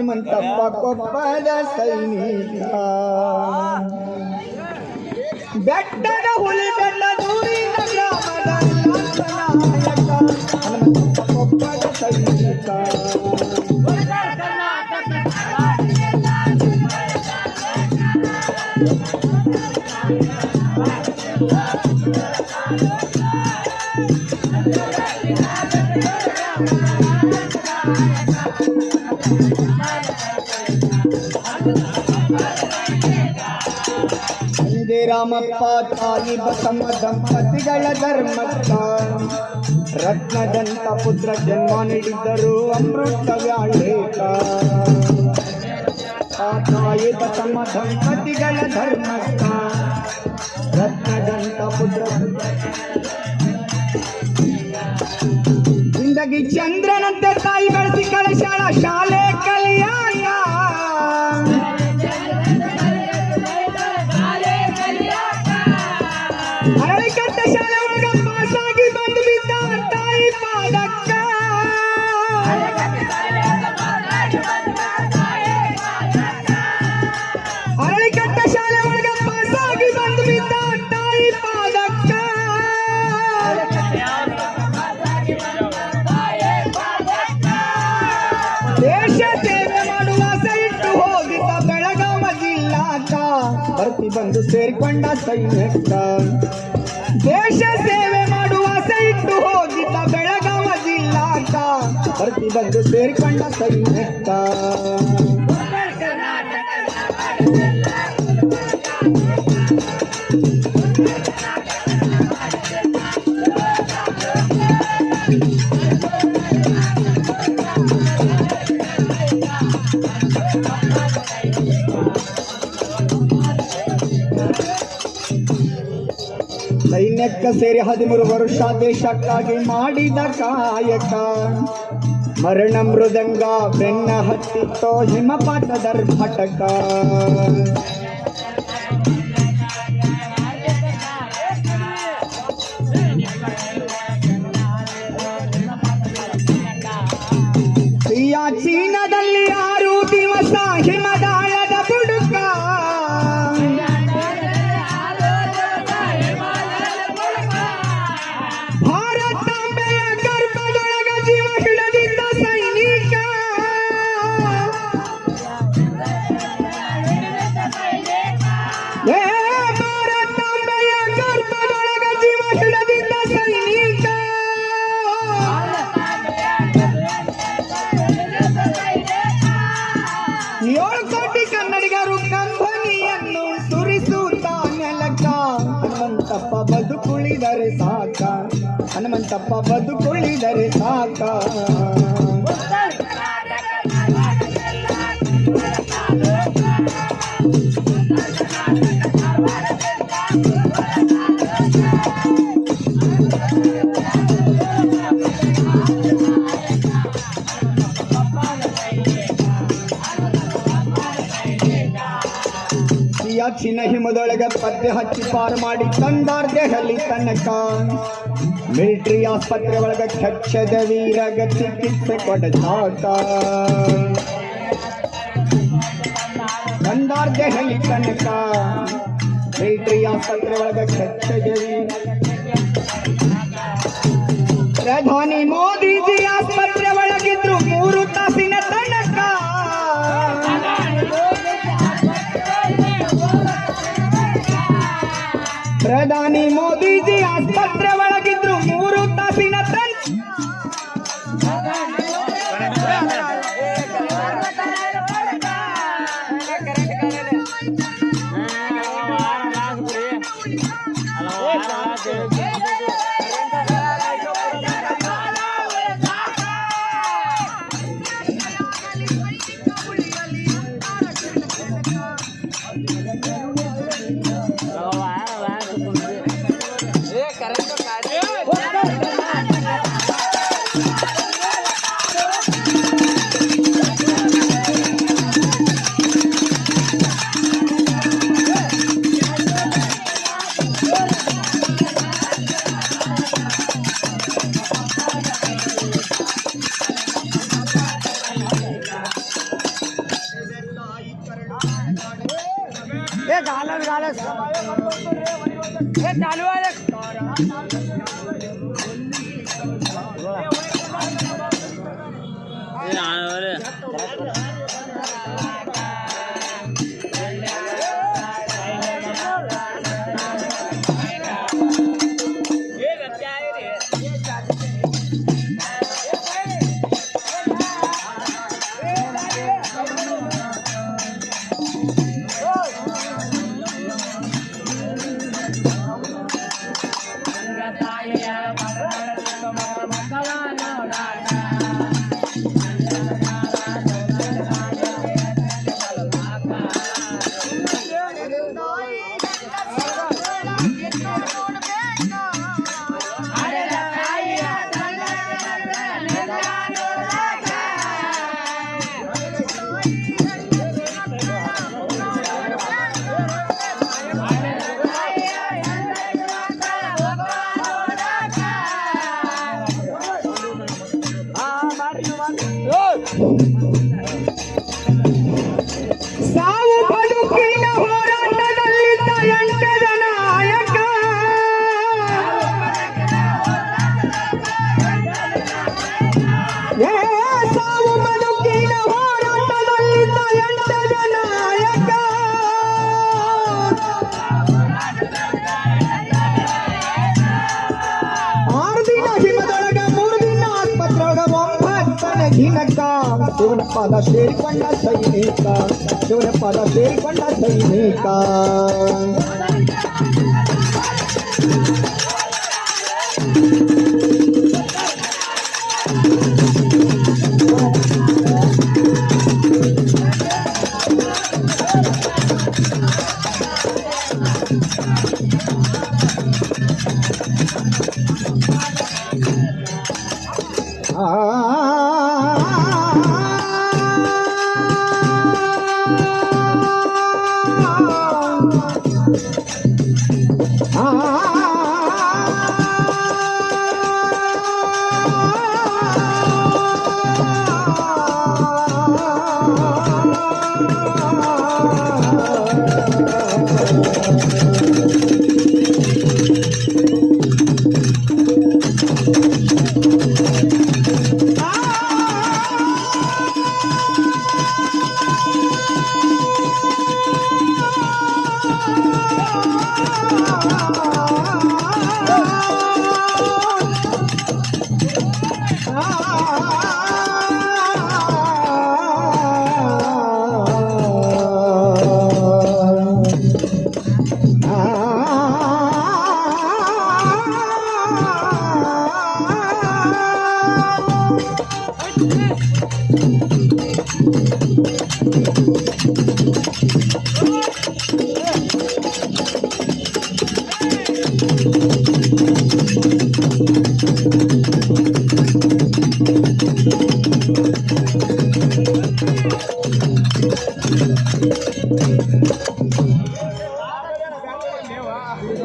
ಹನುಮಂತಪ್ಪ ಕೊಪ್ಪದ ಸೈನಿಕ ಬೆಟ್ಟದ ಹುಲಿ ಬೆಟ್ಟ ದೂರಿನ ಗ್ರಾಮದ ನಾಯಕ ಹನುಮಂತಪ್ಪ ಕೊಪ್ಪದ ಸೈನಿಕ ರಾಮಪ್ಪ ತಾಯಿ ಬಸಮ್ಮ ದಂಪತಿಗಳ ಧರ್ಮಕ್ಕ ರತ್ನದಂತ ಪುತ್ರ ಜನ್ಮ ನೀಡಿದ್ದರು ಅಮೃತ ವ್ಯಾಳೇಕ ತಾಯಿ ಬಸಮ್ಮ ದಂಪತಿಗಳ ಧರ್ಮಕ್ಕ ರತ್ನದಂತ ಪುತ್ರ ಜಿಂದಗಿ ಚಂದ್ರನಂತೆ ತಾಯಿ ಬೆಳೆಸಿ ಕಳಿಸಾಳ ಶಾಲೆ ಕಲಿಯಾಗ ಅರಳಿಕಟ್ಟ ಶಾಲೆ ಒಳಗ ಪಾಸಾಗಿ ಬಂದು ಬಿದ್ದ ತಾಯಿ ಪಾದಕ್ಕ ಅರಳಿಕಟ್ಟ ಶಾಲೆ ಒಳಗ ಪಾಸಾಗಿ ಬಂದು ಬಿದ್ದ ತಾಯಿ ಪಾದಕ್ಕ ದೇಶ ಸೇವೆ ಮಾಡುವ ಸೈಟ್ಟು ಹೋಗಿದ್ದ ಬೆಳಗಾವ ಜಿಲ್ಲಾಕ ಬರ್ತಿ ಬಂದು ಸೇರಿಕೊಂಡ ಸೈನಿಕ ದೇಶ ಸೇವೆ ಮಾಡುವ ಸೈಟ್ಟು ಹೋಗಿದ್ದ ಬೆಳಗಾವ ಜಿಲ್ಲಾಕ ಬರ್ತಿ ಬಂದು ಸೇರಿಕೊಂಡ ಸೈನಿಕ ಸೈನ್ಯಕ್ಕ ಸೇರಿ 13 ವರ್ಷ ದೇಶಕ್ಕಾಗಿ ಮಾಡಿದ ಕಾಯಕ ಮರಣ ಮೃದಂಗ ಬೆನ್ನ ಹತ್ತಿತ್ತೋ ಹಿಮಪಾತ ದರ್ಭಟಕ ಚೀನಾದಲ್ಲಿ 6 ದಿವಸ ಹಿಮದಾಳದ ಬುಡುಕ ಭಾರತಾಂಬೆಯ ಗರ್ಭದೊಳಗ ಜೀವ ಹಿಡಿದಿದ್ದ ಸೈನಿಕ ಭಾರತಾಂಬೆಯ ಗರ್ಭದೊಳಗ ಜೀವ ಹಿಡಿದಿದ್ದ ಸೈನಿಕ 7 ಕೋಟಿ ಕನ್ನಡಿಗರು ಕಂಬನಿಯನ್ನು ಸುರಿಸುತ್ತ ನೆಲಕ ಹನುಮಂತಪ್ಪ ಬದುಕುಳಿದರೆ ಸಾಕ ಹನುಮಂತಪ್ಪ ಬದುಕುಳಿದರೆ ಸಾಕ ಚಿನ್ನ ಹಿಮದೊಳಗ ಪದ್ಯ ಹಚ್ಚಿ ಪಾರು ಮಾಡಿ ತಂದಾರ್ ದೆಹಲಿ ತನಕ ಮಿಲಿಟರಿ ಆಸ್ಪತ್ರೆ ಒಳಗ ಕೆಚ್ಚದ ವೀರಗ ಚಿಕಿತ್ಸೆ ಕೊಡಸಾಕ ತಂದಾರ್ ದೆಹಲಿ ತನಕ ಮಿಲಿಟರಿ ಆಸ್ಪತ್ರೆ ಒಳಗ ಕೆಚ್ಚದ ವೀರ ಪ್ರಧಾನಿ ಮೋದಿಜಿ ಆಸ್ಪತ್ರೆ ಒಳಗಿದ್ರು 3 ತಾಸಿನ ತನಕ ಪ್ರಧಾನಿ ಮೋದಿಜಿ ಆಸ್ಪತ್ರೆ ಒಳಗಿದ್ರು 3 ತಾಸಿನ ಸಾವು ಬದುಕಿನ ಹೋರಾಟದಲ್ಲಿದ್ದ ಎಂಟದ ನಾಯಕ ಸಾವು ಬದುಕಿನ ಹೋರಾಟದಲ್ಲಿದ್ದ ಎಂಟದ ನಾಯಕ 6 ದಿನ ಹಿಮದೊಳಗ 3 ದಿನ ಆಸ್ಪತ್ರೆಯೊಳಗ 9ನೇ ದಿನಕ್ಕ ಶಿವನ ಪಾದ ಸೇರಿಕೊಂಡ ಸೈನಿಕ ಶಿವನ ಪಾದ ಸೇರಿಕೊಂಡ ಸೈನಿಕ